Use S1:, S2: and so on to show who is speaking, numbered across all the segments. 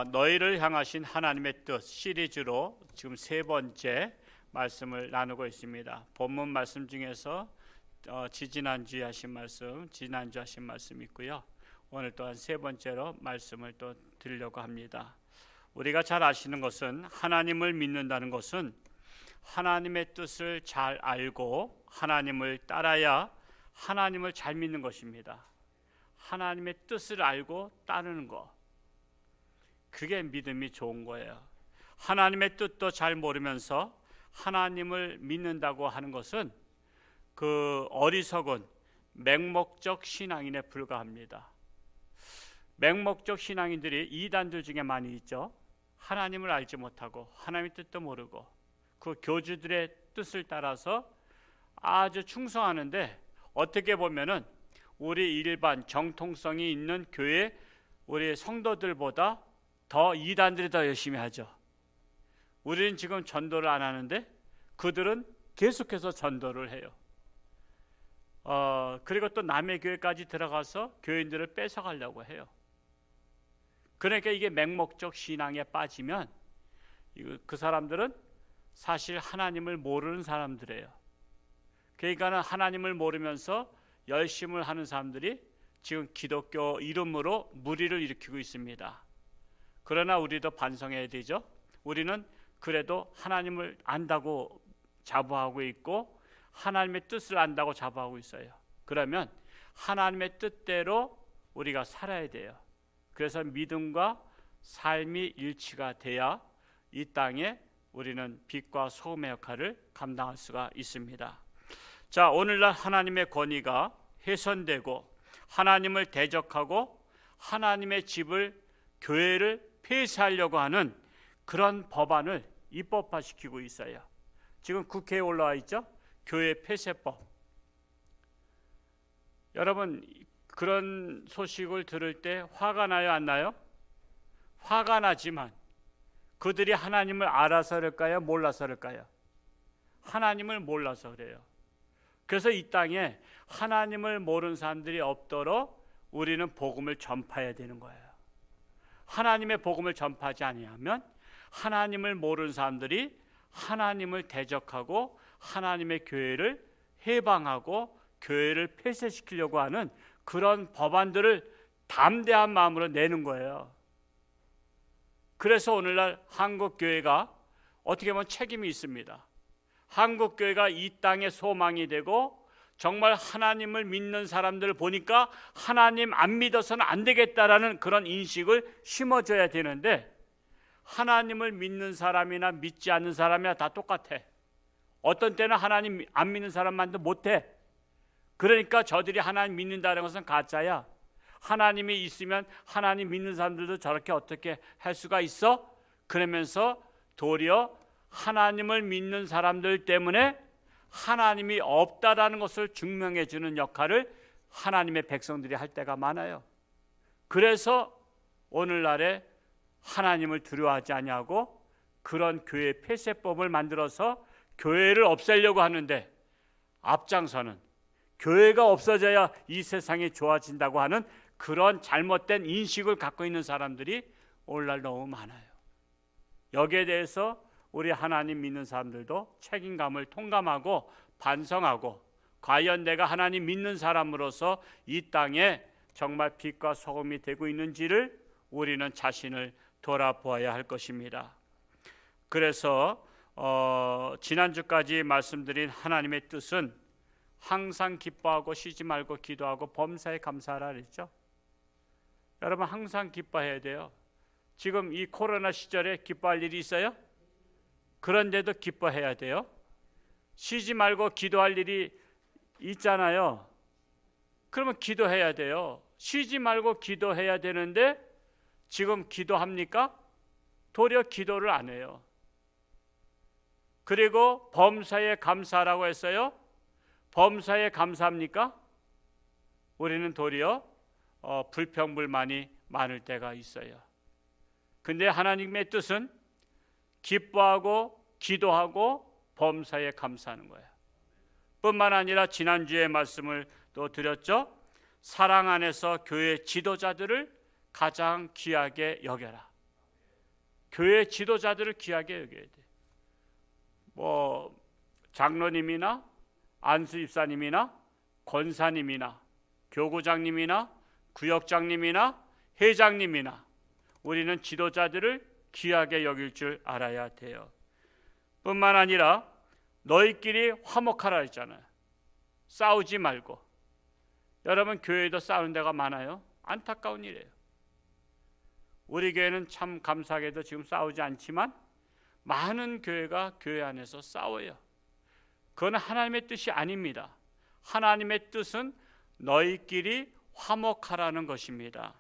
S1: 너희를 향하신 하나님의 뜻 시리즈로 지금 세 번째 말씀을 나누고 있습니다. 본문 말씀 중에서 지난주에 하신 말씀, 지난주 하신 말씀 있고요. 오늘 또한 세 번째로 말씀을 또 드리려고 합니다. 우리가 잘 아시는 것은 하나님을 믿는다는 것은 하나님의 뜻을 잘 알고 하나님을 따라야 하나님을 잘 믿는 것입니다. 하나님의 뜻을 알고 따르는 것, 그게 믿음이 좋은 거예요. 하나님의 뜻도 잘 모르면서 하나님을 믿는다고 하는 것은 그 어리석은 맹목적 신앙인에 불과합니다. 맹목적 신앙인들이 이단들 중에 많이 있죠. 하나님을 알지 못하고 하나님의 뜻도 모르고 그 교주들의 뜻을 따라서 아주 충성하는데, 어떻게 보면은 우리 일반 정통성이 있는 교회 우리 성도들보다 더 이단들이 더 열심히 하죠. 우리는 지금 전도를 안 하는데 그들은 계속해서 전도를 해요. 그리고 또 남의 교회까지 들어가서 교인들을 뺏어가려고 해요. 그러니까 이게 맹목적 신앙에 빠지면 그 사람들은 사실 하나님을 모르는 사람들이에요. 그러니까는 하나님을 모르면서 열심을 하는 사람들이 지금 기독교 이름으로 무리를 일으키고 있습니다. 그러나 우리도 반성해야 되죠. 우리는 그래도 하나님을 안다고 자부하고 있고 하나님의 뜻을 안다고 자부하고 있어요. 그러면 하나님의 뜻대로 우리가 살아야 돼요. 그래서 믿음과 삶이 일치가 돼야 이 땅에 우리는 빛과 소금의 역할을 감당할 수가 있습니다. 자, 오늘날 하나님의 권위가 훼손되고 하나님을 대적하고 하나님의 집을, 교회를 폐쇄하려고 하는 그런 법안을 입법화시키고 있어요. 지금 국회에 올라와 있죠. 교회 폐쇄법. 여러분, 그런 소식을 들을 때 화가 나요, 안 나요? 화가 나지만 그들이 하나님을 알아서 그럴까요? 몰라서 그럴까요? 하나님을 몰라서 그래요. 그래서 이 땅에 하나님을 모르는 사람들이 없도록 우리는 복음을 전파해야 되는 거예요. 하나님의 복음을 전파하지 아니하면 하나님을 모르는 사람들이 하나님을 대적하고 하나님의 교회를 해방하고 교회를 폐쇄시키려고 하는 그런 법안들을 담대한 마음으로 내는 거예요. 그래서 오늘날 한국교회가 어떻게 보면 책임이 있습니다. 한국교회가 이 땅의 소망이 되고 정말 하나님을 믿는 사람들을 보니까 하나님 안 믿어서는 안 되겠다라는 그런 인식을 심어줘야 되는데, 하나님을 믿는 사람이나 믿지 않는 사람이나 다 똑같아. 어떤 때는 하나님 안 믿는 사람만도 못해. 그러니까 저들이 하나님 믿는다는 것은 가짜야. 하나님이 있으면 하나님 믿는 사람들도 저렇게 어떻게 할 수가 있어? 그러면서 도리어 하나님을 믿는 사람들 때문에 하나님이 없다라는 것을 증명해 주는 역할을 하나님의 백성들이 할 때가 많아요. 그래서 오늘날에 하나님을 두려워하지 아니하고 그런 교회 폐쇄법을 만들어서 교회를 없애려고 하는데, 앞장서는 교회가 없어져야 이 세상이 좋아진다고 하는 그런 잘못된 인식을 갖고 있는 사람들이 오늘날 너무 많아요. 여기에 대해서 우리 하나님 믿는 사람들도 책임감을 통감하고 반성하고, 과연 내가 하나님 믿는 사람으로서 이 땅에 정말 빛과 소금이 되고 있는지를 우리는 자신을 돌아보아야 할 것입니다. 그래서 지난주까지 말씀드린 하나님의 뜻은 항상 기뻐하고 쉬지 말고 기도하고 범사에 감사하라 그랬죠. 여러분, 항상 기뻐해야 돼요. 지금 이 코로나 시절에 기뻐할 일이 있어요? 그런데도 기뻐해야 돼요. 쉬지 말고 기도할 일이 있잖아요. 그러면 기도해야 돼요. 쉬지 말고 기도해야 되는데 지금 기도합니까? 도리어 기도를 안 해요. 그리고 범사에 감사하라고 했어요. 범사에 감사합니까? 우리는 도리어 불평불만이 많을 때가 있어요. 근데 하나님의 뜻은 기뻐하고 기도하고 범사에 감사하는 거예요. 뿐만 아니라 지난주에 말씀을 또 드렸죠. 사랑 안에서 교회 지도자들을 가장 귀하게 여겨라. 교회 지도자들을 귀하게 여겨야 돼. 뭐 장로님이나 안수 집사님이나 권사님이나 교구장님이나 구역장님이나 회장님이나 우리는 지도자들을 귀하게 여길 줄 알아야 돼요. 뿐만 아니라 너희끼리 화목하라 했잖아요. 싸우지 말고. 여러분 교회에도 싸우는 데가 많아요. 안타까운 일이에요. 우리 교회는 참 감사하게도 지금 싸우지 않지만 많은 교회가 교회 안에서 싸워요. 그건 하나님의 뜻이 아닙니다. 하나님의 뜻은 너희끼리 화목하라는 것입니다.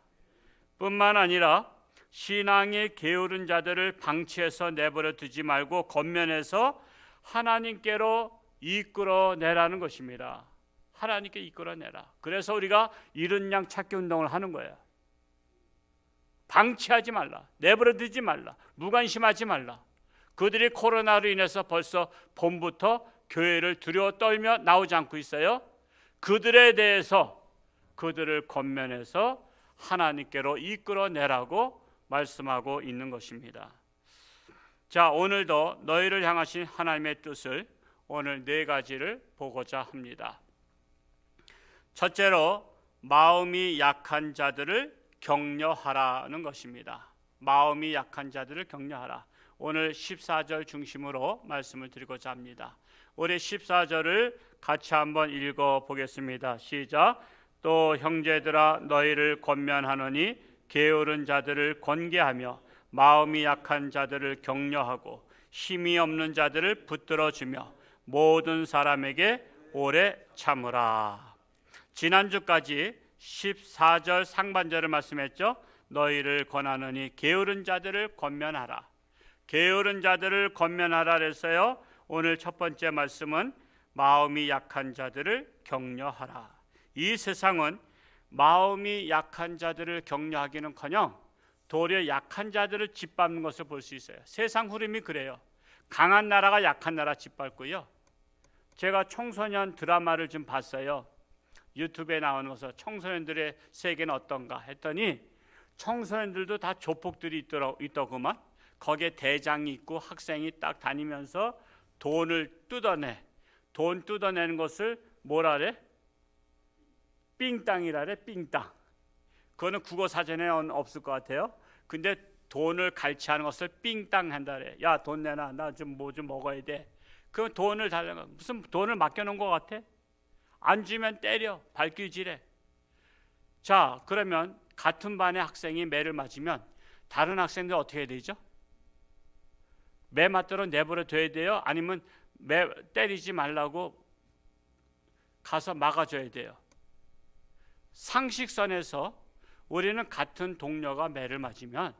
S1: 뿐만 아니라 신앙에 게으른 자들을 방치해서 내버려 두지 말고 겉면에서 하나님께로 이끌어내라는 것입니다. 하나님께 이끌어내라. 그래서 우리가 이른 양 찾기 운동을 하는 거예요. 방치하지 말라. 내버려 두지 말라. 무관심하지 말라. 그들이 코로나로 인해서 벌써 봄부터 교회를 두려워 떨며 나오지 않고 있어요. 그들에 대해서 그들을 겉면에서 하나님께로 이끌어내라고 말씀하고 있는 것입니다. 자, 오늘도 너희를 향하신 하나님의 뜻을 오늘 4가지를 보고자 합니다. 첫째로 마음이 약한 자들을 격려하라는 것입니다. 마음이 약한 자들을 격려하라. 오늘 14절 중심으로 말씀을 드리고자 합니다. 우리 14절을 같이 한번 읽어보겠습니다. 시작. 또 형제들아 너희를 권면하노니 게으른 자들을 권계하며 마음이 약한 자들을 격려하고 힘이 없는 자들을 붙들어주며 모든 사람에게 오래 참으라. 지난주까지 14절 상반절을 말씀했죠. 너희를 권하노니 게으른 자들을 권면하라. 게으른 자들을 권면하라 그랬어요. 오늘 첫 번째 말씀은 마음이 약한 자들을 격려하라. 이 세상은 마음이 약한 자들을 격려하기는커녕 도리어 약한 자들을 짓밟는 것을 볼 수 있어요. 세상 흐름이 그래요. 강한 나라가 약한 나라 짓밟고요. 제가 청소년 드라마를 좀 봤어요. 유튜브에 나오는 것을 청소년들의 세계는 어떤가 했더니 청소년들도 다 조폭들이 있더구만. 거기에 대장이 있고 학생이 딱 다니면서 돈을 뜯어내. 돈 뜯어내는 것을 뭐라래? 삥땅이라래. 삥땅. 그거는 국어 사전에 없을 것 같아요. 근데 돈을 갈취하는 것을 삥땅 한다래. 야, 돈 내놔. 나 좀 뭐 좀 먹어야 돼. 그럼 돈을 달라는 거. 무슨 돈을 맡겨놓은 것 같아? 안 주면 때려. 발길질해. 자, 그러면 같은 반의 학생이 매를 맞으면 다른 학생들 어떻게 해야 되죠? 매 맞도록 내버려 둬야 돼요? 아니면 매 때리지 말라고 가서 막아줘야 돼요? 상식선에서 우리는 같은 동료가 매를 맞으면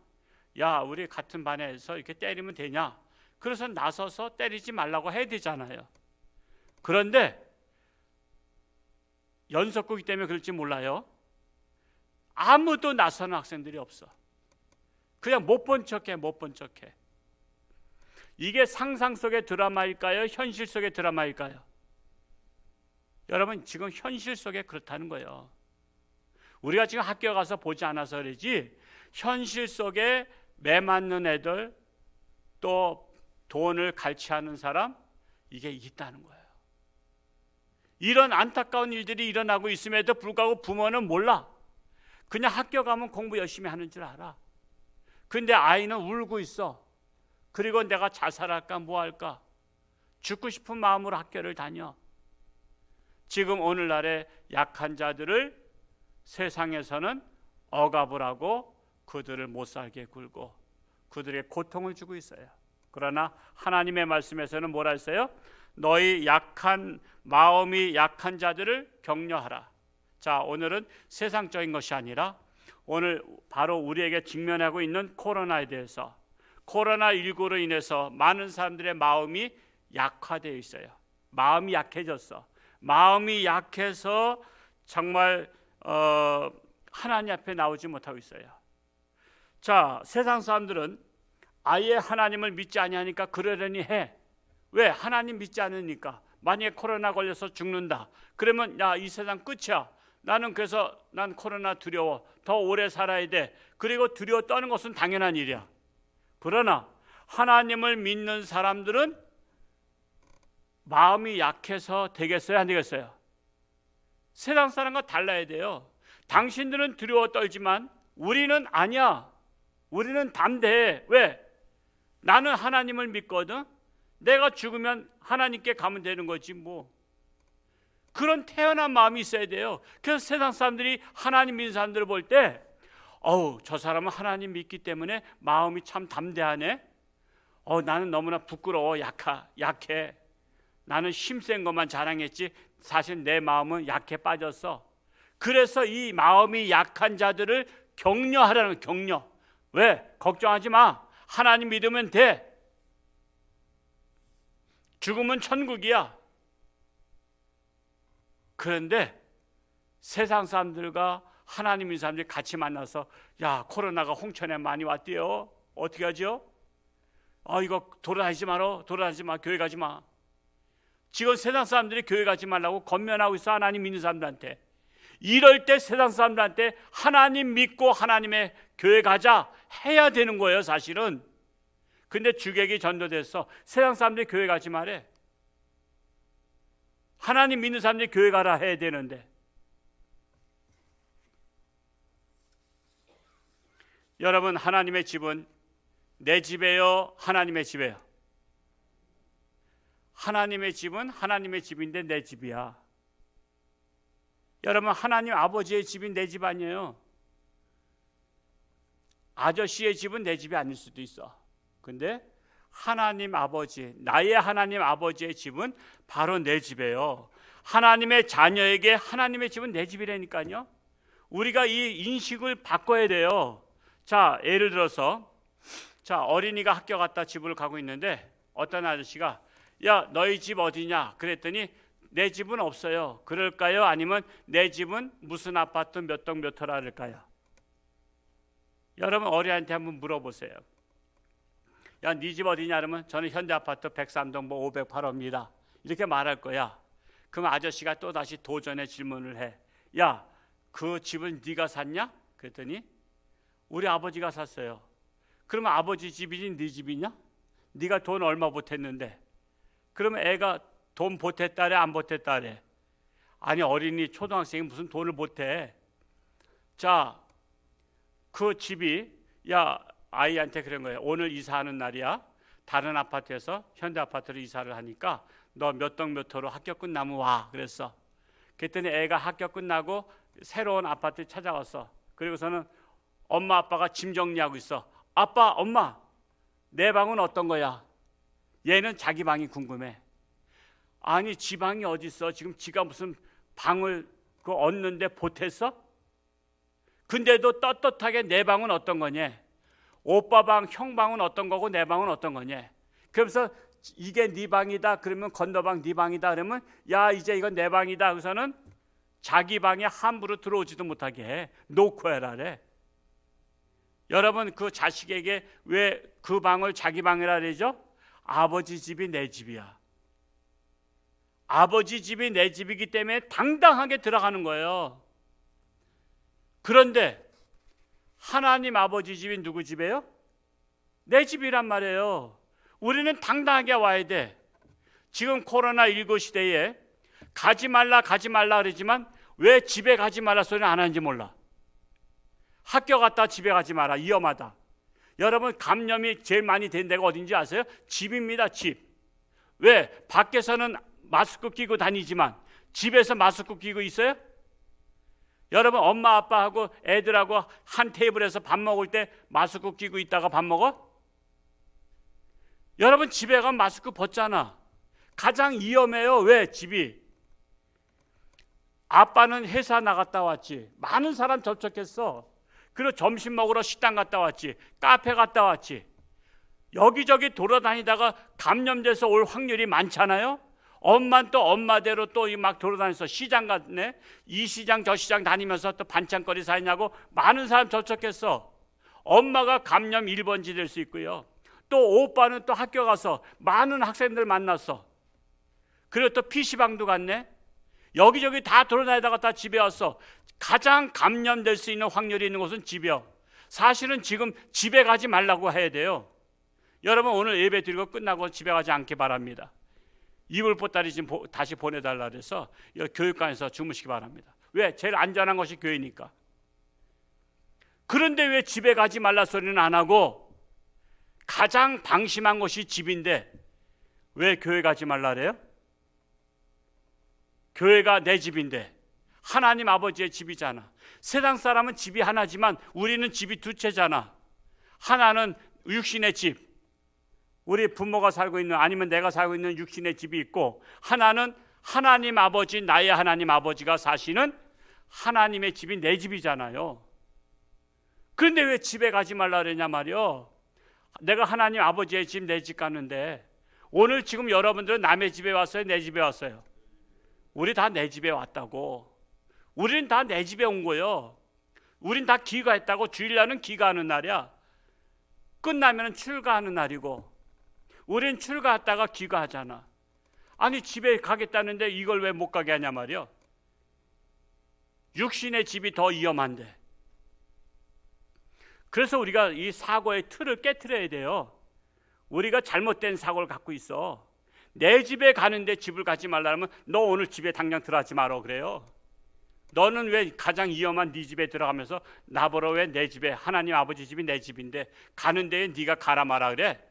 S1: 야, 우리 같은 반에서 이렇게 때리면 되냐? 그래서 나서서 때리지 말라고 해야 되잖아요. 그런데 연속극이기 때문에 그럴지 몰라요. 아무도 나서는 학생들이 없어. 그냥 못 본 척해. 이게 상상 속의 드라마일까요? 현실 속의 드라마일까요? 여러분, 지금 현실 속에 그렇다는 거예요. 우리가 지금 학교 가서 보지 않아서 그러지 현실 속에 매 맞는 애들 또 돈을 갈취하는 사람 이게 있다는 거예요. 이런 안타까운 일들이 일어나고 있음에도 불구하고 부모는 몰라. 그냥 학교 가면 공부 열심히 하는 줄 알아. 근데 아이는 울고 있어. 그리고 내가 자살할까 뭐 할까 죽고 싶은 마음으로 학교를 다녀. 지금 오늘날의 약한 자들을 세상에서는 억압을 하고 그들을 못 살게 굴고 그들의 고통을 주고 있어요. 그러나 하나님의 말씀에서는 뭐라 했어요? 너희 약한 마음이 약한 자들을 격려하라. 자, 오늘은 세상적인 것이 아니라 오늘 바로 우리에게 직면하고 있는 코로나에 대해서 코로나19로 인해서 많은 사람들의 마음이 약화되어 있어요. 마음이 약해졌어. 마음이 약해서 정말 하나님 앞에 나오지 못하고 있어요. 자, 세상 사람들은 아예 하나님을 믿지 아니하니까 그러려니 해. 왜? 하나님 믿지 않으니까. 만약에 코로나 걸려서 죽는다. 그러면 야, 이 세상 끝이야. 나는 그래서 난 코로나 두려워. 더 오래 살아야 돼. 그리고 두려워 떠는 것은 당연한 일이야. 그러나 하나님을 믿는 사람들은 마음이 약해서 되겠어요, 안 되겠어요? 세상 사람과 달라야 돼요. 당신들은 두려워 떨지만 우리는 아니야. 우리는 담대해. 왜? 나는 하나님을 믿거든. 내가 죽으면 하나님께 가면 되는 거지 뭐. 그런 태어난 마음이 있어야 돼요. 그래서 세상 사람들이 하나님 믿는 사람들을 볼 때 저 사람은 하나님 믿기 때문에 마음이 참 담대하네. 나는 너무나 부끄러워. 약해. 나는 힘센 것만 자랑했지 사실 내 마음은 약해 빠졌어. 그래서 이 마음이 약한 자들을 격려하라는 격려. 왜? 걱정하지 마. 하나님 믿으면 돼. 죽으면 천국이야. 그런데 세상 사람들과 하나님 믿는 사람들이 같이 만나서 야, 코로나가 홍천에 많이 왔대요. 어떻게 하죠? 이거 돌아다니지 마. 교회 가지 마. 지금 세상 사람들이 교회 가지 말라고 권면하고 있어. 하나님 믿는 사람들한테. 이럴 때 세상 사람들한테 하나님 믿고 하나님의 교회 가자 해야 되는 거예요, 사실은. 근데 주객이 전도돼서 세상 사람들이 교회 가지 말래. 하나님 믿는 사람들이 교회 가라 해야 되는데. 여러분, 하나님의 집은 내 집이에요, 하나님의 집이에요? 하나님의 집은 하나님의 집인데 내 집이야. 여러분, 하나님 아버지의 집이 내 집 아니에요. 아저씨의 집은 내 집이 아닐 수도 있어. 근데 하나님 아버지, 나의 하나님 아버지의 집은 바로 내 집이에요. 하나님의 자녀에게 하나님의 집은 내 집이라니까요. 우리가 이 인식을 바꿔야 돼요. 자, 예를 들어서 어린이가 학교 갔다 집을 가고 있는데 어떤 아저씨가 야, 너희 집 어디냐? 그랬더니 내 집은 없어요. 그럴까요? 아니면 내 집은 무슨 아파트 몇 동 몇 호라를까요? 여러분, 어린이한테 한번 물어보세요. 야, 네 집 어디냐? 그러면 저는 현대아파트 103동 508호입니다. 이렇게 말할 거야. 그럼 아저씨가 또 다시 도전의 질문을 해. 야, 그 집은 네가 샀냐? 그랬더니 우리 아버지가 샀어요. 그러면 아버지 집이지 네 집이냐? 네가 돈 얼마 보탰는데. 그러면 애가 돈 보탰다래 안 보탰다래? 아니, 어린이 초등학생이 무슨 돈을 보태. 자, 그 집이 아이한테 그런 거예요. 오늘 이사하는 날이야. 다른 아파트에서 현대 아파트로 이사를 하니까 너 몇 동 몇 호로 학교 끝나면 와. 그랬어. 그랬더니 애가 학교 끝나고 새로운 아파트 찾아왔어. 그리고서는 엄마 아빠가 짐 정리하고 있어. 아빠, 엄마, 내 방은 어떤 거야? 얘는 자기 방이 궁금해. 아니, 지 방이 어디 있어? 지금 지가 무슨 방을 얻는데 보탰어? 근데도 떳떳하게 내 방은 어떤 거냐? 오빠 방, 형 방은 어떤 거고 내 방은 어떤 거냐? 그러면서 이게 네 방이다 그러면 건너방 네 방이다 그러면 야, 이제 이건 내 방이다. 그래서는 자기 방에 함부로 들어오지도 못하게 해. 놓고 해라래. 여러분, 그 자식에게 왜 그 방을 자기 방이라 그러죠? 아버지 집이 내 집이야. 아버지 집이 내 집이기 때문에 당당하게 들어가는 거예요. 그런데 하나님 아버지 집이 누구 집이에요? 내 집이란 말이에요. 우리는 당당하게 와야 돼. 지금 코로나19 시대에 가지 말라 그러지만 왜 집에 가지 말라 소리는 안 하는지 몰라. 학교 갔다 집에 가지 마라. 위험하다. 여러분, 감염이 제일 많이 된 데가 어딘지 아세요? 집입니다. 집. 왜? 밖에서는 마스크 끼고 다니지만 집에서 마스크 끼고 있어요? 여러분, 엄마 아빠하고 애들하고 한 테이블에서 밥 먹을 때 마스크 끼고 있다가 밥 먹어? 여러분, 집에 가면 마스크 벗잖아. 가장 위험해요. 왜? 집이. 아빠는 회사 나갔다 왔지. 많은 사람 접촉했어. 그리고 점심 먹으러 식당 갔다 왔지. 카페 갔다 왔지. 여기저기 돌아다니다가 감염돼서 올 확률이 많잖아요. 엄마는 또 엄마대로 또 막 돌아다녀서 시장 갔네. 이 시장 저 시장 다니면서 또 반찬거리 사냐고 많은 사람 접촉했어. 엄마가 감염 1번지 될 수 있고요. 또 오빠는 또 학교 가서 많은 학생들 만났어. 그리고 또 PC방도 갔네. 여기저기 다 돌아다니다가 다 집에 왔어. 가장 감염될 수 있는 확률이 있는 곳은 집이요. 사실은 지금 집에 가지 말라고 해야 돼요. 여러분 오늘 예배 드리고 끝나고 집에 가지 않기 바랍니다. 이불 보따리 지금 다시 보내달라 그래서 교육관에서 주무시기 바랍니다. 왜? 제일 안전한 것이 교회니까. 그런데 왜 집에 가지 말라 소리는 안 하고 가장 방심한 것이 집인데 왜 교회 가지 말라 그래요? 교회가 내 집인데 하나님 아버지의 집이잖아. 세상 사람은 집이 하나지만 우리는 집이 두 채잖아. 하나는 육신의 집, 우리 부모가 살고 있는 아니면 내가 살고 있는 육신의 집이 있고, 하나는 하나님 아버지, 나의 하나님 아버지가 사시는 하나님의 집이 내 집이잖아요. 그런데 왜 집에 가지 말라 그러냐 말이요. 내가 하나님 아버지의 집, 내 집 가는데 오늘 지금 여러분들은 남의 집에 왔어요, 내 집에 왔어요? 우리 다 내 집에 왔다고. 우리는 다 내 집에 온 거예요. 우린 다 귀가했다고. 주일날은 귀가하는 날이야. 끝나면 출가하는 날이고, 우린 출가했다가 귀가하잖아. 아니 집에 가겠다는데 이걸 왜 못 가게 하냐 말이야. 육신의 집이 더 위험한데. 그래서 우리가 이 사고의 틀을 깨트려야 돼요. 우리가 잘못된 사고를 갖고 있어. 내 집에 가는데 집을 가지 말라면 너 오늘 집에 당장 들어가지 마라 그래요. 너는 왜 가장 위험한 네 집에 들어가면서 나보러 왜 내 집에, 하나님 아버지 집이 내 집인데 가는 데에 네가 가라 마라 그래?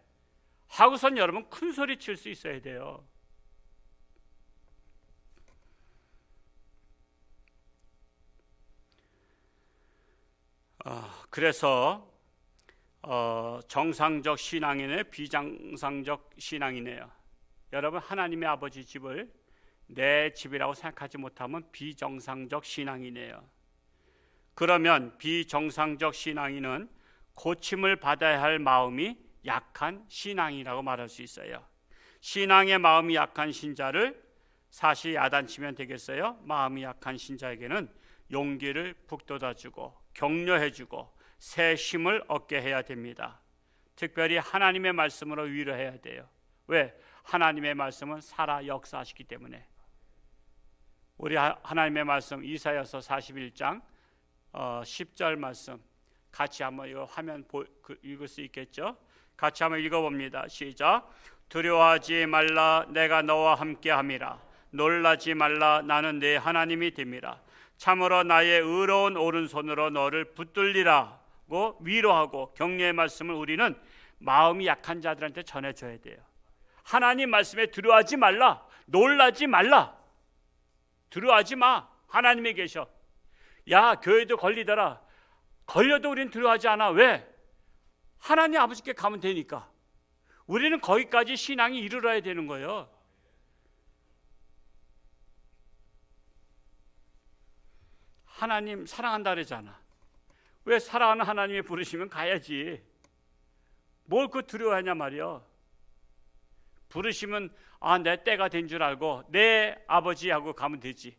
S1: 하고선 여러분 큰 소리 칠 수 있어야 돼요. 그래서 정상적 신앙이네, 비정상적 신앙이네요. 여러분 하나님의 아버지 집을 내 집이라고 생각하지 못하면 비정상적 신앙이네요. 그러면 비정상적 신앙인은 고침을 받아야 할 마음이 약한 신앙이라고 말할 수 있어요. 신앙의 마음이 약한 신자를 사실 야단치면 되겠어요? 마음이 약한 신자에게는 용기를 북돋아주고 격려해주고 새 힘을 얻게 해야 됩니다. 특별히 하나님의 말씀으로 위로해야 돼요. 왜? 하나님의 말씀은 살아 역사하시기 때문에. 우리 하나님의 말씀 이사야서 41장 10절 말씀 같이 한번 이거 화면 읽을 수 있겠죠? 같이 한번 읽어봅니다. 시작. 두려워하지 말라, 내가 너와 함께함이라. 놀라지 말라, 나는 네 하나님이 됨이라. 참으로 나의 의로운 오른손으로 너를 붙들리라고 위로하고 격려의 말씀을 우리는 마음이 약한 자들한테 전해줘야 돼요. 하나님 말씀에 두려워하지 말라, 놀라지 말라. 두려워하지 마. 하나님이 계셔. 야, 교회도 걸리더라. 걸려도 우리는 두려워하지 않아. 왜? 하나님 아버지께 가면 되니까. 우리는 거기까지 신앙이 이르러야 되는 거예요. 하나님 사랑한다 그러잖아. 왜? 사랑하는 하나님이 부르시면 가야지. 뭘 그 두려워하냐 말이요. 부르시면 내 때가 된 줄 알고 내 아버지하고 가면 되지.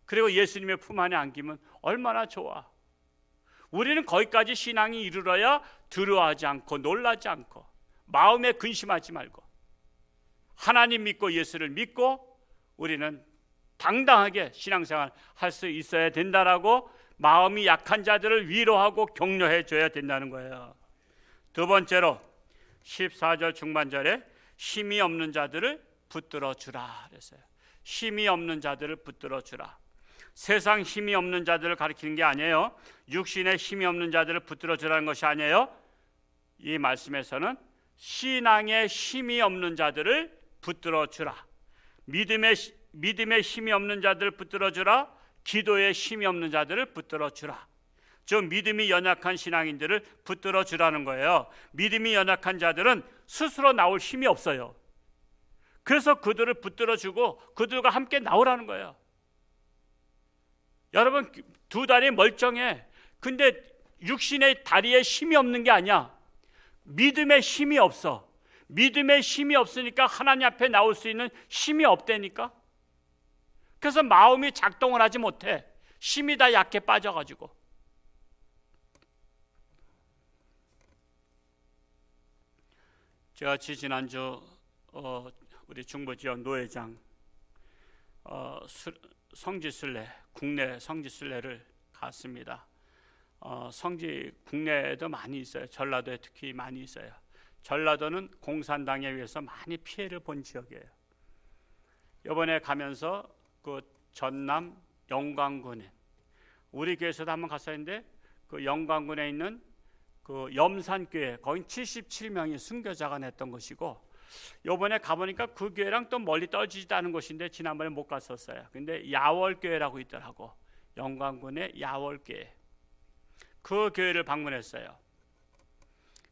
S1: 그리고 예수님의 품 안에 안기면 얼마나 좋아. 우리는 거기까지 신앙이 이르러야 두려워하지 않고 놀라지 않고 마음에 근심하지 말고 하나님 믿고 예수를 믿고 우리는 당당하게 신앙생활 할 수 있어야 된다라고 마음이 약한 자들을 위로하고 격려해 줘야 된다는 거예요. 두 번째로 14절 중반절에 힘이 없는 자들을 붙들어 주라 그랬어요. 힘이 없는 자들을 붙들어 주라. 세상 힘이 없는 자들을 가리키는 게 아니에요. 육신의 힘이 없는 자들을 붙들어 주라는 것이 아니에요. 이 말씀에서는 신앙의 힘이 없는 자들을 붙들어 주라. 믿음의 힘이 없는 자들을 붙들어 주라. 기도의 힘이 없는 자들을 붙들어 주라. 즉 믿음이 연약한 신앙인들을 붙들어 주라는 거예요. 믿음이 연약한 자들은 스스로 나올 힘이 없어요. 그래서 그들을 붙들어 주고 그들과 함께 나오라는 거예요. 여러분 두 다리 멀쩡해. 근데 육신의 다리에 힘이 없는 게 아니야. 믿음의 힘이 없어. 믿음의 힘이 없으니까 하나님 앞에 나올 수 있는 힘이 없다니까. 그래서 마음이 작동을 하지 못해. 힘이 다 약해 빠져가지고. 제가 지난주 우리 중부지역 노회장 성지순례, 국내 성지순례를 갔습니다. 성지 국내에도 많이 있어요. 전라도에 특히 많이 있어요. 전라도는 공산당에 의해서 많이 피해를 본 지역이에요. 이번에 가면서 그 전남 영광군에 우리 교회에서도 한번 갔었는데 그 영광군에 있는 그 염산교회 거기 77명이 순교자가 냈던 것이고, 이번에 가보니까 그 교회랑 또 멀리 떨어지지도 않은 곳인데 지난번에 못 갔었어요. 근데 야월교회라고 있더라고. 영광군의 야월교회. 그 교회를 방문했어요.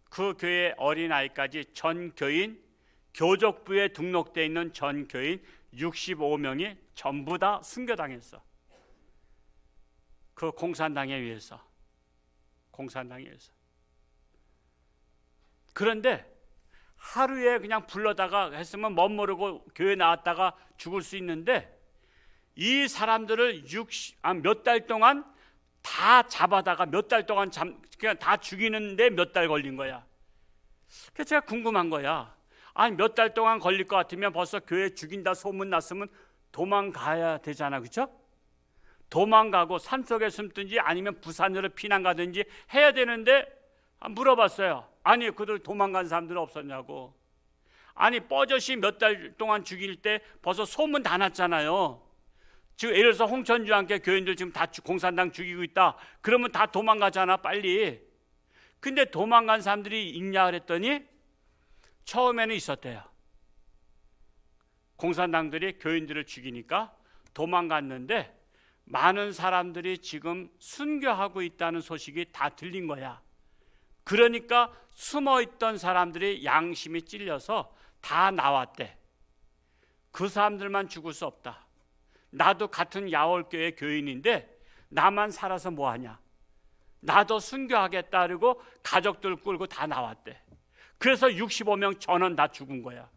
S1: 그 교회 어린아이까지 전 교인, 교족부에 등록되어 있는 전 교인 65명이 전부 다 순교당했어. 그 공산당에 의해서. 그런데 하루에 그냥 불러다가 했으면 멋모르고 교회 나왔다가 죽을 수 있는데, 이 사람들을 몇 달 동안 다 잡아다가 몇 달 동안 그냥 다 죽이는데 몇 달 걸린 거야. 그래서 제가 궁금한 거야. 아니 몇 달 동안 걸릴 것 같으면 벌써 교회 죽인다 소문 났으면 도망가야 되잖아, 그렇죠? 도망가고 산속에 숨든지 아니면 부산으로 피난 가든지 해야 되는데, 물어봤어요. 아니 그들 도망간 사람들은 없었냐고. 아니 뻐젓이 몇 달 동안 죽일 때 벌써 소문 다 났잖아요. 지금 예를 들어서 홍천주한테 교인들 지금 다 공산당 죽이고 있다 그러면 다 도망가잖아 빨리. 근데 도망간 사람들이 있냐 그랬더니 처음에는 있었대요. 공산당들이 교인들을 죽이니까 도망갔는데 많은 사람들이 지금 순교하고 있다는 소식이 다 들린 거야. 그러니까 숨어있던 사람들이 양심이 찔려서 다 나왔대. 그 사람들만 죽을 수 없다. 나도 같은 야월교회 교인인데 나만 살아서 뭐하냐, 나도 순교하겠다 그러고 가족들 끌고 다 나왔대. 그래서 65명 전원 다 죽은 거야.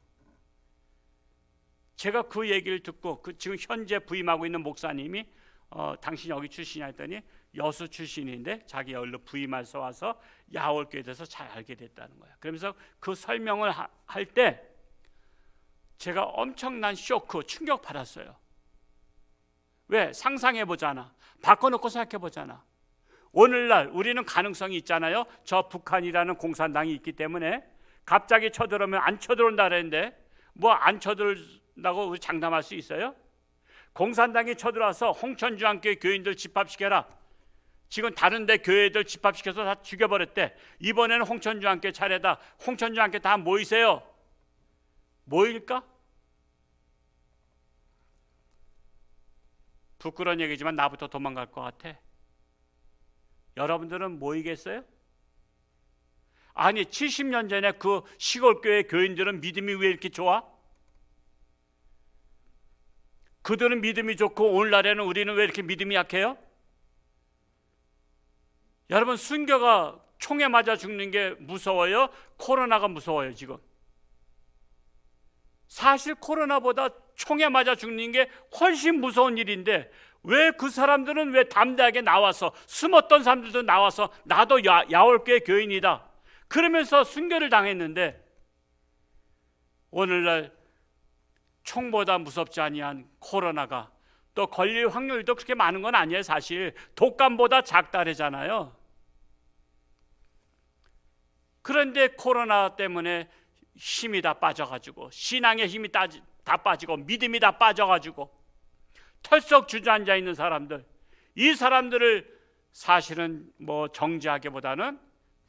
S1: 제가 그 얘기를 듣고 지금 현재 부임하고 있는 목사님이 당신 여기 출신이냐 했더니 여수 출신인데 자기 얼른 부임해서 와서 야월교회에 대해서 잘 알게 됐다는 거야. 그러면서 그 설명을 할 때 제가 엄청난 쇼크, 충격 받았어요. 왜? 상상해보잖아. 바꿔놓고 생각해보잖아. 오늘날 우리는 가능성이 있잖아요. 저 북한이라는 공산당이 있기 때문에 갑자기 쳐들어오면 안 쳐들어온다 그랬는데 뭐 안 쳐들어온다고 우리 장담할 수 있어요? 공산당이 쳐들어와서 홍천주한교회 교인들 집합시켜라. 지금 다른 데 교회들 집합시켜서 다 죽여버렸대. 이번에는 홍천주한교회 차례다. 홍천주한교회 다 모이세요. 모일까? 부끄러운 얘기지만 나부터 도망갈 것 같아. 여러분들은 모이겠어요? 아니 70년 전에 그 시골교회 교인들은 믿음이 왜 이렇게 좋아? 그들은 믿음이 좋고 오늘날에는 우리는 왜 이렇게 믿음이 약해요? 여러분, 순교가 총에 맞아 죽는 게 무서워요? 코로나가 무서워요 지금? 사실 코로나보다 총에 맞아 죽는 게 훨씬 무서운 일인데 왜 그 사람들은 왜 담대하게 나와서, 숨었던 사람들도 나와서 나도 야월교회 교인이다 그러면서 순교를 당했는데, 오늘날 총보다 무섭지 아니한 코로나가 또 걸릴 확률도 그렇게 많은 건 아니에요. 사실 독감보다 작다래잖아요. 그런데 코로나 때문에 힘이 다 빠져가지고, 신앙의 힘이 다 빠지고, 믿음이 다 빠져가지고 털썩 주저앉아 있는 사람들, 이 사람들을 사실은 뭐 정죄하기보다는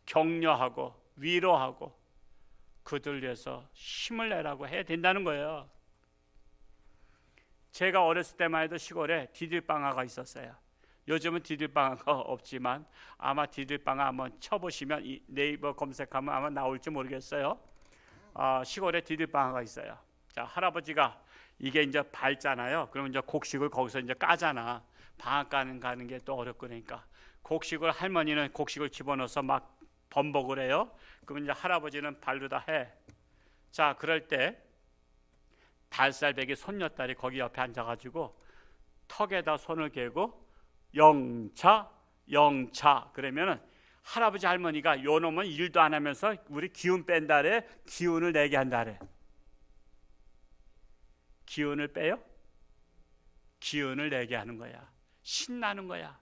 S1: 격려하고 위로하고 그들 위해서 힘을 내라고 해야 된다는 거예요. 제가 어렸을 때만 해도 시골에 디딜방아가 있었어요. 요즘은 디딜방아가 없지만 아마 디딜방아 한번 쳐보시면 네이버 검색하면 아마 나올지 모르겠어요. 시골에 디딜방아가 있어요. 자, 할아버지가 이게 이제 밟잖아요. 그러면 이제 곡식을 거기서 이제 까잖아. 방앗 가는 게 또 어렵고 그러니까 곡식을, 할머니는 곡식을 집어넣어서 막 범벅을 해요. 그러면 이제 할아버지는 발로 다 해. 자, 그럴 때 달쌀배기 손녀딸이 거기 옆에 앉아가지고 턱에다 손을 개고 영차 영차 그러면은 할아버지 할머니가 요 놈은 일도 안 하면서 우리 기운 뺀다래, 기운을 내게 한다래. 기운을 빼요? 기운을 내게 하는 거야. 신나는 거야.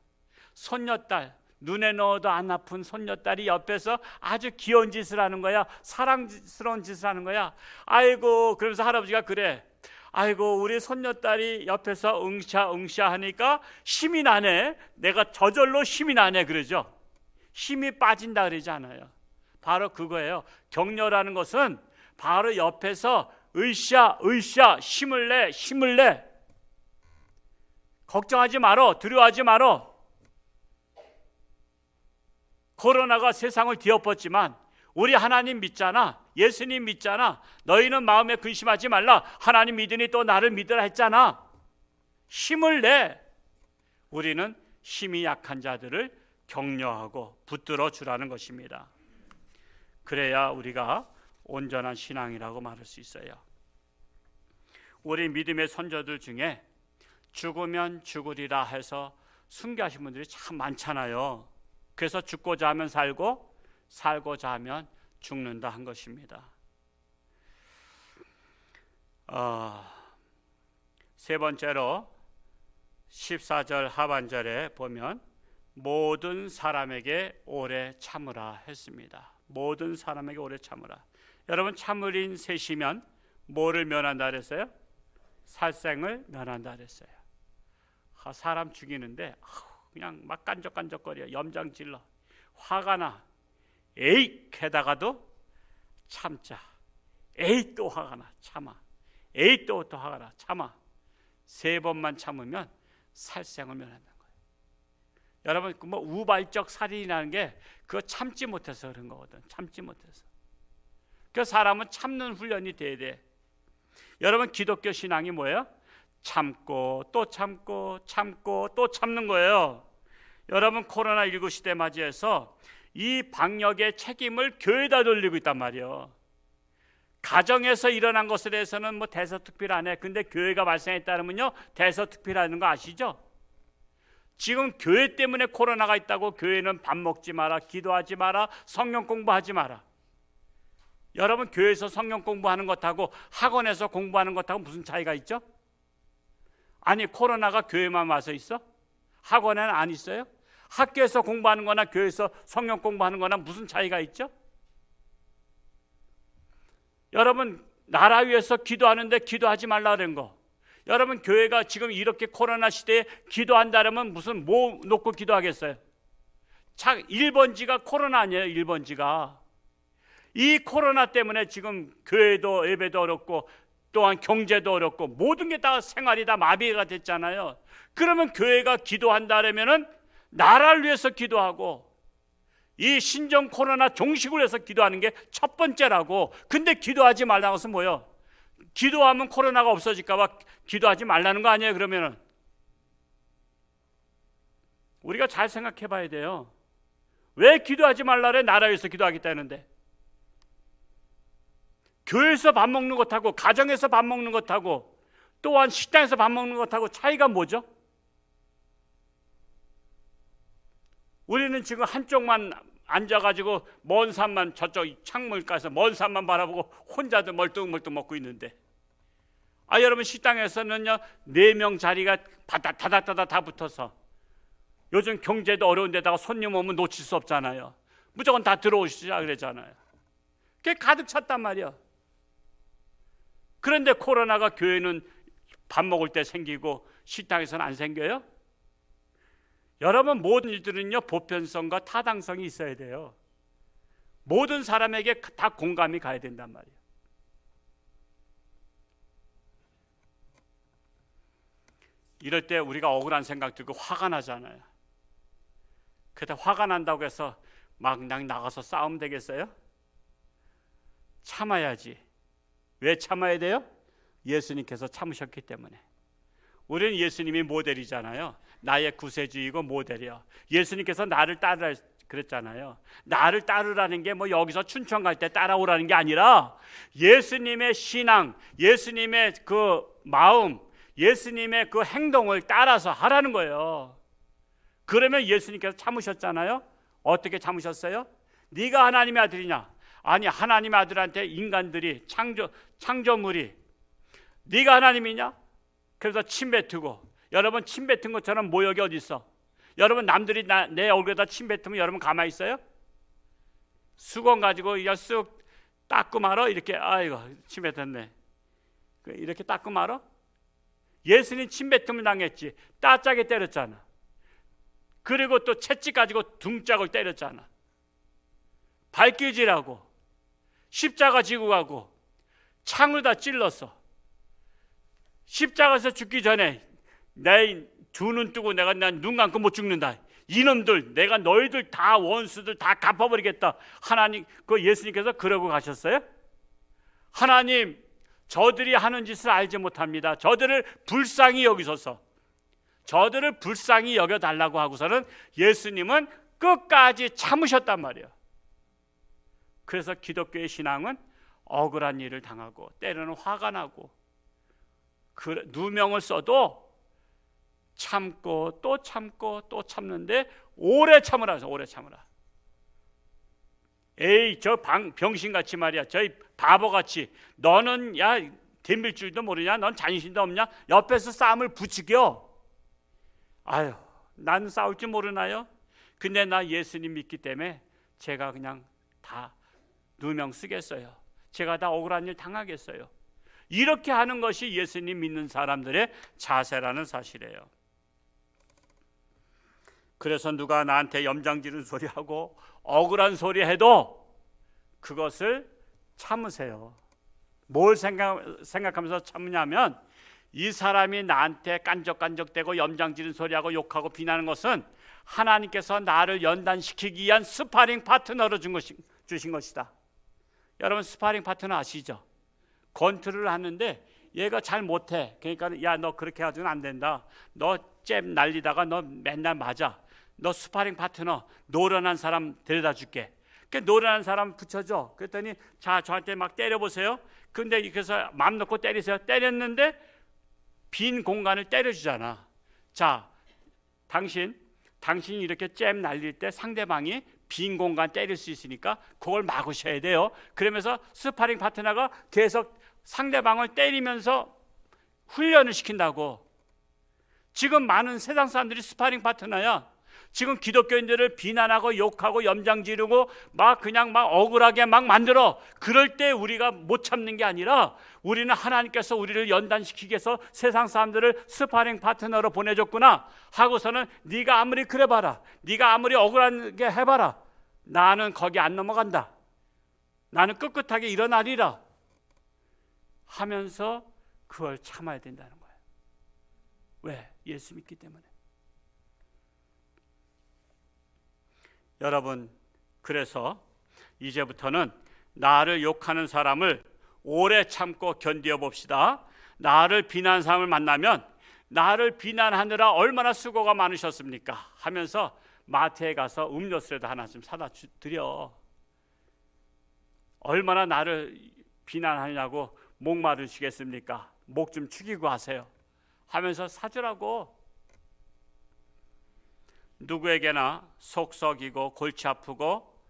S1: 손녀딸 눈에 넣어도 안 아픈 손녀딸이 옆에서 아주 귀여운 짓을 하는 거야. 사랑스러운 짓을 하는 거야. 아이고, 그러면서 할아버지가 그래. 아이고, 우리 손녀딸이 옆에서 응샤 하니까 힘이 나네. 내가 저절로 힘이 나네 그러죠. 힘이 빠진다 그러지 않아요. 바로 그거예요. 격려라는 것은 바로 옆에서 으쌰 힘을 내. 걱정하지 말어. 두려워하지 말어. 코로나가 세상을 뒤엎었지만 우리 하나님 믿잖아. 예수님 믿잖아. 너희는 마음에 근심하지 말라. 하나님 믿으니 또 나를 믿으라 했잖아. 힘을 내. 우리는 힘이 약한 자들을 격려하고 붙들어 주라는 것입니다. 그래야 우리가 온전한 신앙이라고 말할 수 있어요. 우리 믿음의 선조들 중에 죽으면 죽으리라 해서 순교하신 분들이 참 많잖아요. 그래서 죽고자 하면 살고 살고자 하면 죽는다 한 것입니다. 세 번째로 14절 하반절에 보면 모든 사람에게 오래 참으라 했습니다. 모든 사람에게 오래 참으라. 여러분, 참을인 셋이면 뭐를 면한다 그랬어요? 살생을 면한다 그랬어요. 사람 죽이는데 그냥 막 깐적깐적거려. 염장질러. 화가 나. 에이 게다가도 참자. 에이 또 화가 나. 참아. 에이 또 화가 나. 참아. 3번만 참으면 살생을 면한다는 거예요. 여러분, 뭐 우발적 살인이라는 게 그거 참지 못해서 그런 거거든. 참지 못해서. 그 사람은 참는 훈련이 돼야 돼. 여러분, 기독교 신앙이 뭐예요? 참고 또 참고 참고 또 참는 거예요. 여러분, 코로나19 시대 맞이해서 이 방역의 책임을 교회에다 돌리고 있단 말이에요. 가정에서 일어난 것에 대해서는 뭐 대서특필 안 해. 근데 교회가 발생했다면요 대서특필하는 거 아시죠? 지금 교회 때문에 코로나가 있다고 교회는 밥 먹지 마라, 기도하지 마라, 성경 공부하지 마라. 여러분, 교회에서 성경 공부하는 것하고 학원에서 공부하는 것하고 무슨 차이가 있죠? 아니, 코로나가 교회만 와서 있어? 학원에는 안 있어요? 학교에서 공부하는 거나 교회에서 성경 공부하는 거나 무슨 차이가 있죠? 여러분, 나라 위해서 기도하는데 기도하지 말라 그런 거. 여러분, 교회가 지금 이렇게 코로나 시대에 기도한다면 무슨 뭐 놓고 기도하겠어요? 1번지가 코로나 아니에요. 1번지가. 이 코로나 때문에 지금 교회도 예배도 어렵고 또한 경제도 어렵고 모든 게 다 생활이 다 마비가 됐잖아요. 그러면 교회가 기도한다면은 나라를 위해서 기도하고 이 신종 코로나 종식을 위해서 기도하는 게 첫 번째라고. 근데 기도하지 말라는 것은 뭐예요? 기도하면 코로나가 없어질까 봐 기도하지 말라는 거 아니에요? 그러면은 우리가 잘 생각해 봐야 돼요. 왜 기도하지 말라래? 나라 위해서 기도하겠다는데. 교회에서 밥 먹는 것하고 가정에서 밥 먹는 것하고 또한 식당에서 밥 먹는 것하고 차이가 뭐죠? 우리는 지금 한쪽만 앉아가지고 먼 산만, 저쪽 창문가에서 먼 산만 바라보고 혼자도 멀뚱멀뚱 먹고 있는데, 여러분, 식당에서는요 4명 자리가 다닥다닥 다 붙어서, 요즘 경제도 어려운데다가 손님 오면 놓칠 수 없잖아요. 무조건 다 들어오시자 그러잖아요. 그게 가득 찼단 말이야. 그런데 코로나가 교회는 밥 먹을 때 생기고 식당에서는 안 생겨요? 여러분, 모든 일들은요 보편성과 타당성이 있어야 돼요. 모든 사람에게 다 공감이 가야 된단 말이에요. 이럴 때 우리가 억울한 생각 들고 화가 나잖아요. 그때 화가 난다고 해서 막 그냥 나가서 싸우면 되겠어요? 참아야지. 왜 참아야 돼요? 예수님께서 참으셨기 때문에. 우리는 예수님이 모델이잖아요. 나의 구세주이고 모델이요. 예수님께서 나를 따르라 그랬잖아요. 나를 따르라는 게 뭐 여기서 춘천 갈 때 따라오라는 게 아니라 예수님의 신앙, 예수님의 그 마음, 예수님의 그 행동을 따라서 하라는 거예요. 그러면 예수님께서 참으셨잖아요. 어떻게 참으셨어요? 네가 하나님의 아들이냐? 아니, 하나님의 아들한테 인간들이 창조물이 네가 하나님이냐? 그래서 침 뱉고, 여러분, 침 뱉은 것처럼 모욕이 어디 있어? 여러분 남들이 내 얼굴에다 침 뱉으면 여러분 가만히 있어요? 수건 가지고 그냥 쓱 닦고 말어. 이렇게 아이고 침 뱉었네 이렇게 닦고 말어? 예수님 침 뱉음을 당했지. 따짝에 때렸잖아. 그리고 또 채찍 가지고 등짝을 때렸잖아. 발길질하고 십자가 지고 가고 창으로 다 찔렀어. 십자가에서 죽기 전에 내 두 눈 뜨고 내가 눈 감고 못 죽는다. 이놈들 내가 너희들 다 원수들 다 갚아버리겠다. 하나님 그 예수님께서 그러고 가셨어요? 하나님 저들이 하는 짓을 알지 못합니다. 저들을 불쌍히 여기소서. 저들을 불쌍히 여겨달라고 하고서는 예수님은 끝까지 참으셨단 말이에요. 그래서 기독교의 신앙은 억울한 일을 당하고 때로는 화가 나고 누명을 써도 참고 또 참고 또 참는데 오래 참으라 해서 오래 참으라. 에이 저 병신같이 말이야. 저희 바보같이 너는 야 덤빌 줄도 모르냐? 넌 자신심도 없냐? 옆에서 싸움을 부추겨. 아유 난 싸울 줄 모르나요? 근데 나 예수님 믿기 때문에 제가 그냥 다 누명 쓰겠어요. 제가 다 억울한 일 당하겠어요. 이렇게 하는 것이 예수님 믿는 사람들의 자세라는 사실이에요. 그래서 누가 나한테 염장지른 소리하고 억울한 소리 해도 그것을 참으세요. 뭘 생각하면서 참느냐면 이 사람이 나한테 깐적깐적대고 염장지른 소리하고 욕하고 비난하는 것은 하나님께서 나를 연단시키기 위한 스파링 파트너로 주신 것이다. 여러분 스파링 파트너 아시죠? 권투를 하는데 얘가 잘 못해. 그러니까 야 너 그렇게 해가지고는 안 된다. 너 잽 날리다가 너 맨날 맞아. 너 스파링 파트너 노련한 사람 데려다 줄게. 그 노련한 사람 붙여줘. 그랬더니 자 저한테 막 때려보세요. 근데 그래서 마음 놓고 때리세요. 때렸는데 빈 공간을 때려주잖아. 자 당신이 이렇게 잽 날릴 때 상대방이 빈 공간 때릴 수 있으니까 그걸 막으셔야 돼요. 그러면서 스파링 파트너가 계속 상대방을 때리면서 훈련을 시킨다고. 지금 많은 세상 사람들이 스파링 파트너야. 지금 기독교인들을 비난하고 욕하고 염장 지르고 막 그냥 막 억울하게 막 만들어. 그럴 때 우리가 못 참는 게 아니라 우리는 하나님께서 우리를 연단시키기 위해서 세상 사람들을 스파링 파트너로 보내줬구나 하고서는 네가 아무리 그래봐라, 네가 아무리 억울하게 해봐라, 나는 거기 안 넘어간다, 나는 꿋꿋하게 일어나리라 하면서 그걸 참아야 된다는 거예요. 왜? 예수 믿기 때문에. 여러분, 그래서 이제부터는 나를 욕하는 사람을 오래 참고 견뎌 봅시다. 나를 비난하는 사람을 만나면 나를 비난하느라 얼마나 수고가 많으셨습니까? 하면서 마트에 가서 음료수라도 하나 좀 사다 드려. 얼마나 나를 비난하냐고 목 마르시겠습니까? 목 좀 축이고 하세요 하면서 사주라고. 누구에게나 속 썩이고 골치 아프고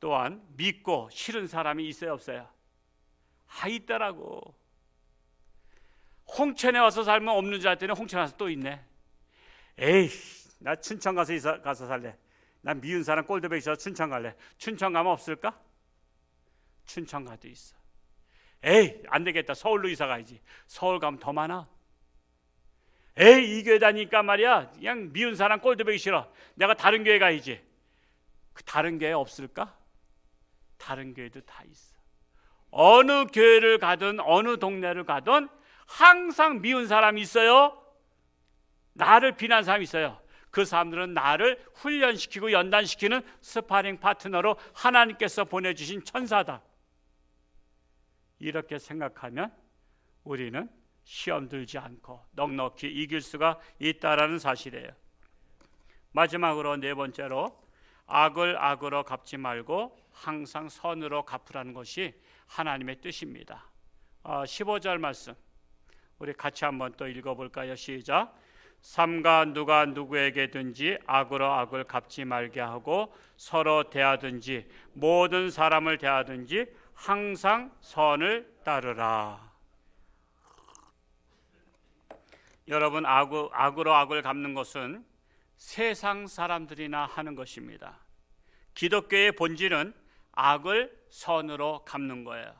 S1: 또한 믿고 싫은 사람이 있어요, 없어요? 있더라고. 홍천에 와서 살면 없는 줄 알았더니 홍천에 와서 또 있네. 에이, 나 춘천 가서 살래. 난 미운 사람 꼴드백 있어서 춘천 갈래. 춘천 가면 없을까? 춘천 가도 있어. 에이, 안 되겠다. 서울로 이사 가야지. 서울 가면 더 많아. 에이, 이 교회 다니니까 말이야 그냥 미운 사람 꼴드백이 싫어. 내가 다른 교회 가야지. 그 다른 교회 없을까? 다른 교회도 다 있어. 어느 교회를 가든 어느 동네를 가든 항상 미운 사람이 있어요. 나를 비난하는 사람이 있어요. 그 사람들은 나를 훈련시키고 연단시키는 스파링 파트너로 하나님께서 보내주신 천사다. 이렇게 생각하면 우리는 시험 들지 않고 넉넉히 이길 수가 있다라는 사실이에요. 마지막으로 네 번째로 악을 악으로 갚지 말고 항상 선으로 갚으라는 것이 하나님의 뜻입니다. 15절 말씀 우리 같이 한번 또 읽어볼까요? 시작. 삼가 누가 누구에게든지 악으로 악을 갚지 말게 하고 서로 대하든지 모든 사람을 대하든지 항상 선을 따르라. 여러분, 악으로 악을 갚는 것은 세상 사람들이나 하는 것입니다. 기독교의 본질은 악을 선으로 갚는 거예요.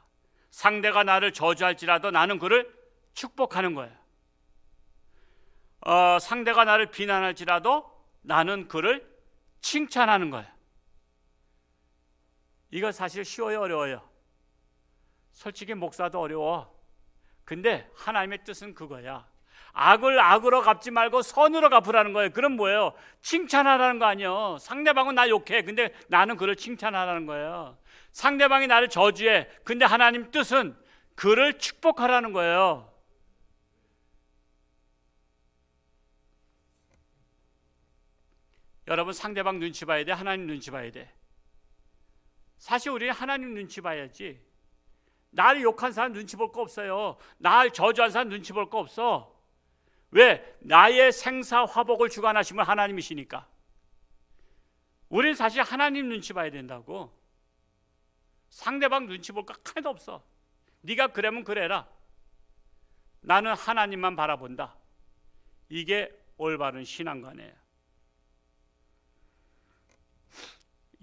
S1: 상대가 나를 저주할지라도 나는 그를 축복하는 거예요. 상대가 나를 비난할지라도 나는 그를 칭찬하는 거예요. 이거 사실 쉬워요, 어려워요? 솔직히 목사도 어려워. 근데 하나님의 뜻은 그거야. 악을 악으로 갚지 말고 선으로 갚으라는 거예요. 그럼 뭐예요? 칭찬하라는 거 아니에요. 상대방은 나 욕해. 근데 나는 그를 칭찬하라는 거예요. 상대방이 나를 저주해. 근데 하나님 뜻은 그를 축복하라는 거예요. 여러분, 상대방 눈치 봐야 돼? 하나님 눈치 봐야 돼? 사실 우리는 하나님 눈치 봐야지. 나를 욕한 사람 눈치 볼 거 없어요. 나를 저주한 사람 눈치 볼 거 없어. 왜? 나의 생사 화복을 주관하시면 하나님이시니까. 우리는 사실 하나님 눈치 봐야 된다고. 상대방 눈치 볼 거 하나도 없어. 네가 그러면 그래라. 나는 하나님만 바라본다. 이게 올바른 신앙관이에요.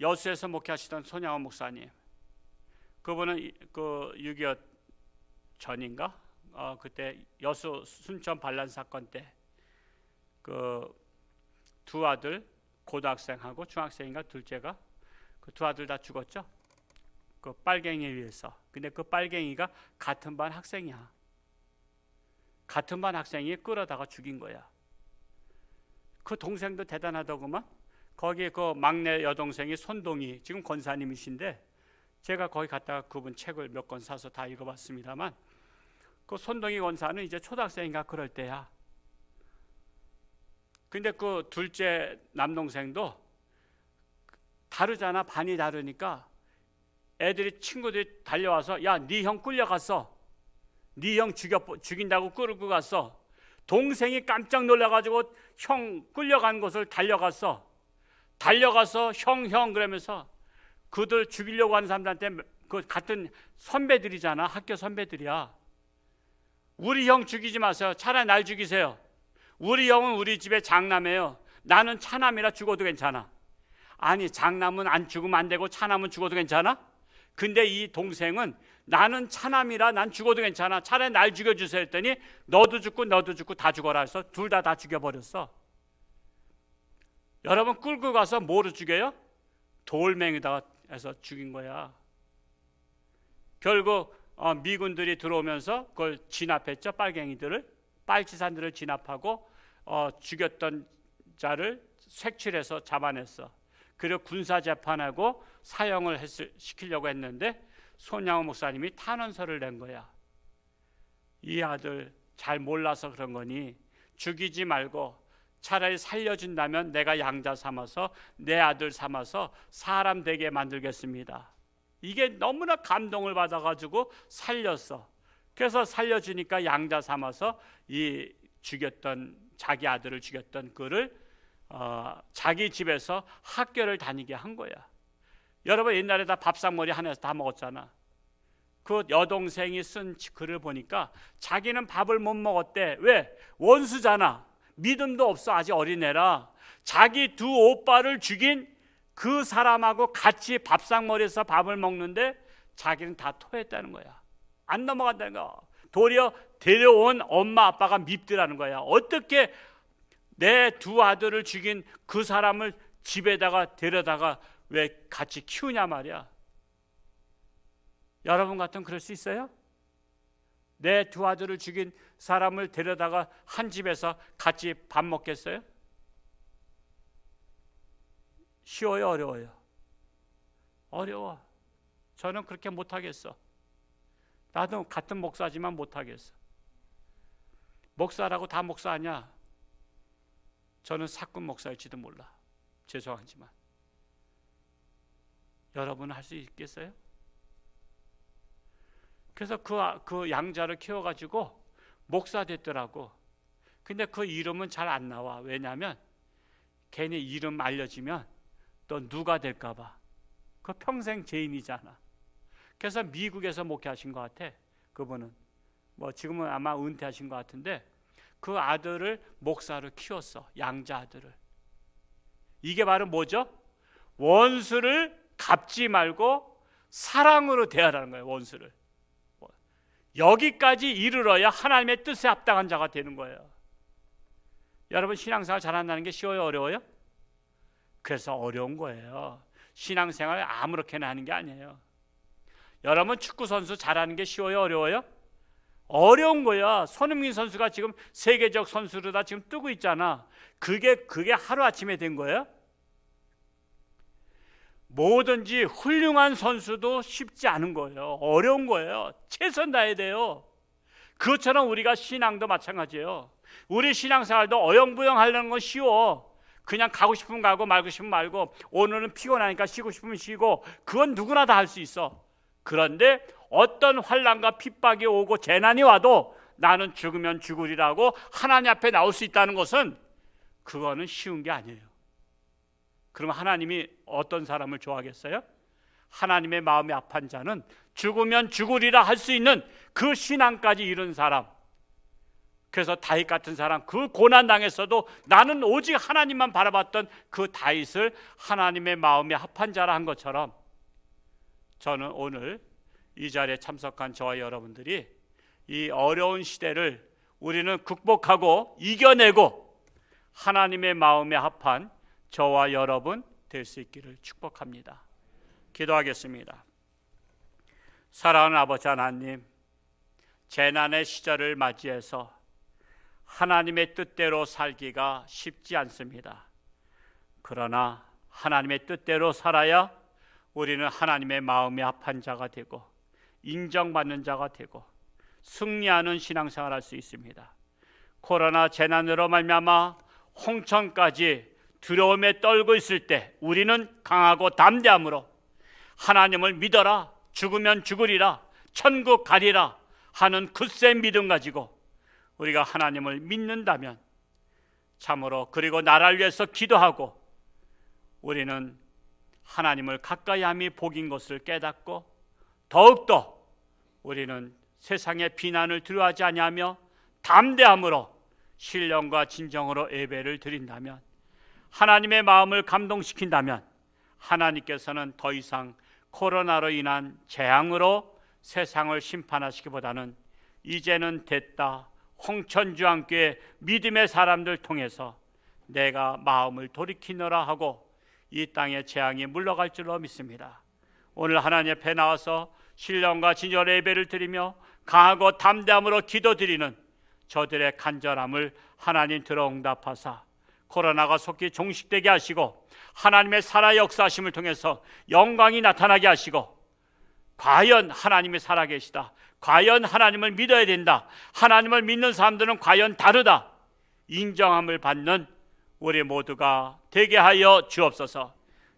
S1: 여수에서 목회하시던 손양원 목사님, 그분은 그 6.25 전인가? 그때 여수 순천 반란 사건 때 그 두 아들, 고등학생하고 중학생인가 둘째가 그 두 아들 다 죽었죠. 그 빨갱이에 의해서. 근데 그 빨갱이가 같은 반 학생이야. 같은 반 학생이 끌어다가 죽인 거야. 그 동생도 대단하더구만. 거기에 그 막내 여동생이 손동희, 지금 권사님이신데 제가 거기 갔다가 그분 책을 몇 권 사서 다 읽어봤습니다만, 그 손동희 권사는 이제 초등학생인가 그럴 때야. 근데 그 둘째 남동생도 다르잖아. 반이 다르니까 애들이, 친구들이 달려와서 야, 네 형 끌려갔어. 네 형 죽인다고 끌고 갔어. 동생이 깜짝 놀라가지고 형 끌려간 곳을 달려가서 형 그러면서 그들 죽이려고 하는 사람들한테, 그 같은 선배들이잖아. 학교 선배들이야. 우리 형 죽이지 마세요. 차라리 날 죽이세요. 우리 형은 우리 집에 장남이에요. 나는 차남이라 죽어도 괜찮아. 아니, 장남은 안 죽으면 안 되고 차남은 죽어도 괜찮아? 근데 이 동생은 나는 차남이라 난 죽어도 괜찮아. 차라리 날 죽여주세요 했더니 너도 죽고 다 죽어라 해서 둘 다 죽여버렸어. 여러분, 끌고 가서 뭐로 죽여요? 돌멩이다 해서 죽인 거야. 결국 미군들이 들어오면서 그걸 진압했죠. 빨갱이들을, 빨치산들을 진압하고 죽였던 자를 색출해서 잡아냈어. 그리고 군사재판하고 사형을 시키려고 했는데 손양호 목사님이 탄원서를 낸 거야. 이 아들 잘 몰라서 그런 거니 죽이지 말고 차라리 살려준다면 내가 양자 삼아서 내 아들 삼아서 사람 되게 만들겠습니다. 이게 너무나 감동을 받아가지고 살렸어. 그래서 살려주니까 양자 삼아서 이 자기 아들을 죽였던 그를 자기 집에서 학교를 다니게 한 거야. 여러분, 옛날에 다 밥상머리 하나에서 다 먹었잖아. 그 여동생이 쓴 글을 보니까 자기는 밥을 못 먹었대. 왜? 원수잖아. 믿음도 없어. 아직 어린애라. 자기 두 오빠를 죽인 그 사람하고 같이 밥상머리에서 밥을 먹는데 자기는 다 토했다는 거야. 안 넘어간다는 거야. 도리어 데려온 엄마 아빠가 밉더라는 거야. 어떻게 내 두 아들을 죽인 그 사람을 집에다가 데려다가 왜 같이 키우냐 말이야. 여러분 같으면 그럴 수 있어요? 내 두 아들을 죽인 사람을 데려다가 한 집에서 같이 밥 먹겠어요? 쉬워요, 어려워요? 어려워. 저는 그렇게 못하겠어. 나도 같은 목사지만 못하겠어. 목사라고 다 목사 아니야. 저는 사꾼 목사일지도 몰라. 죄송하지만. 여러분은 할 수 있겠어요? 그래서 그 양자를 키워가지고 목사 됐더라고. 근데 그 이름은 잘 안 나와. 왜냐하면 괜히 이름 알려지면 또 누가 될까봐. 그 평생 죄인이잖아. 그래서 미국에서 목회하신 것 같아. 그분은 뭐 지금은 아마 은퇴하신 것 같은데 그 아들을 목사로 키웠어. 양자 아들을. 이게 바로 뭐죠? 원수를 갚지 말고 사랑으로 대하라는 거예요. 원수를. 여기까지 이르러야 하나님의 뜻에 합당한 자가 되는 거예요. 여러분, 신앙생활 잘한다는 게 쉬워요, 어려워요? 그래서 어려운 거예요. 신앙생활 아무렇게나 하는 게 아니에요. 여러분, 축구 선수 잘하는 게 쉬워요, 어려워요? 어려운 거야. 손흥민 선수가 지금 세계적 선수로 다 지금 뜨고 있잖아. 그게 하루아침에 된 거예요? 뭐든지 훌륭한 선수도 쉽지 않은 거예요. 어려운 거예요. 최선 다해야 돼요. 그것처럼 우리가 신앙도 마찬가지예요. 우리 신앙생활도 어영부영 하려는 건 쉬워. 그냥 가고 싶으면 가고 말고 싶으면 말고, 오늘은 피곤하니까 쉬고 싶으면 쉬고, 그건 누구나 다 할 수 있어. 그런데 어떤 환난과 핍박이 오고 재난이 와도 나는 죽으면 죽으리라고 하나님 앞에 나올 수 있다는 것은, 그거는 쉬운 게 아니에요. 그럼 하나님이 어떤 사람을 좋아하겠어요? 하나님의 마음이 아픈 자는 죽으면 죽으리라 할 수 있는 그 신앙까지 이룬 사람. 그래서 다윗 같은 사람, 그 고난 당했어도 나는 오직 하나님만 바라봤던 그 다윗을 하나님의 마음이 합한 자라 한 것처럼, 저는 오늘 이 자리에 참석한 저와 여러분들이 이 어려운 시대를 우리는 극복하고 이겨내고 하나님의 마음에 합한 저와 여러분 될 수 있기를 축복합니다. 기도하겠습니다. 사랑하는 아버지 하나님, 재난의 시절을 맞이해서 하나님의 뜻대로 살기가 쉽지 않습니다. 그러나 하나님의 뜻대로 살아야 우리는 하나님의 마음에 합한 자가 되고 인정받는 자가 되고 승리하는 신앙생활을 할 수 있습니다. 코로나 재난으로 말미암아 홍천까지 두려움에 떨고 있을 때 우리는 강하고 담대함으로 하나님을 믿어라, 죽으면 죽으리라, 천국 가리라 하는 굳센 믿음 가지고 우리가 하나님을 믿는다면 참으로, 그리고 나라를 위해서 기도하고 우리는 하나님을 가까이 함이 복인 것을 깨닫고 더욱더 우리는 세상의 비난을 두려워하지 아니하며 담대함으로 신령과 진정으로 예배를 드린다면, 하나님의 마음을 감동시킨다면 하나님께서는 더 이상 코로나로 인한 재앙으로 세상을 심판하시기보다는 이제는 됐다, 홍천주안교회 믿음의 사람들 통해서 내가 마음을 돌이키노라 하고 이 땅의 재앙이 물러갈 줄로 믿습니다. 오늘 하나님 앞에 나와서 신령과 진정의 예배를 드리며 강하고 담대함으로 기도드리는 저들의 간절함을 하나님 들어 응답하사 코로나가 속히 종식되게 하시고 하나님의 살아 역사하심을 통해서 영광이 나타나게 하시고, 과연 하나님이 살아계시다, 과연 하나님을 믿어야 된다, 하나님을 믿는 사람들은 과연 다르다 인정함을 받는 우리 모두가 되게 하여 주옵소서.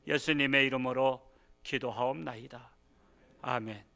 S1: 예수님의 이름으로 기도하옵나이다. 아멘.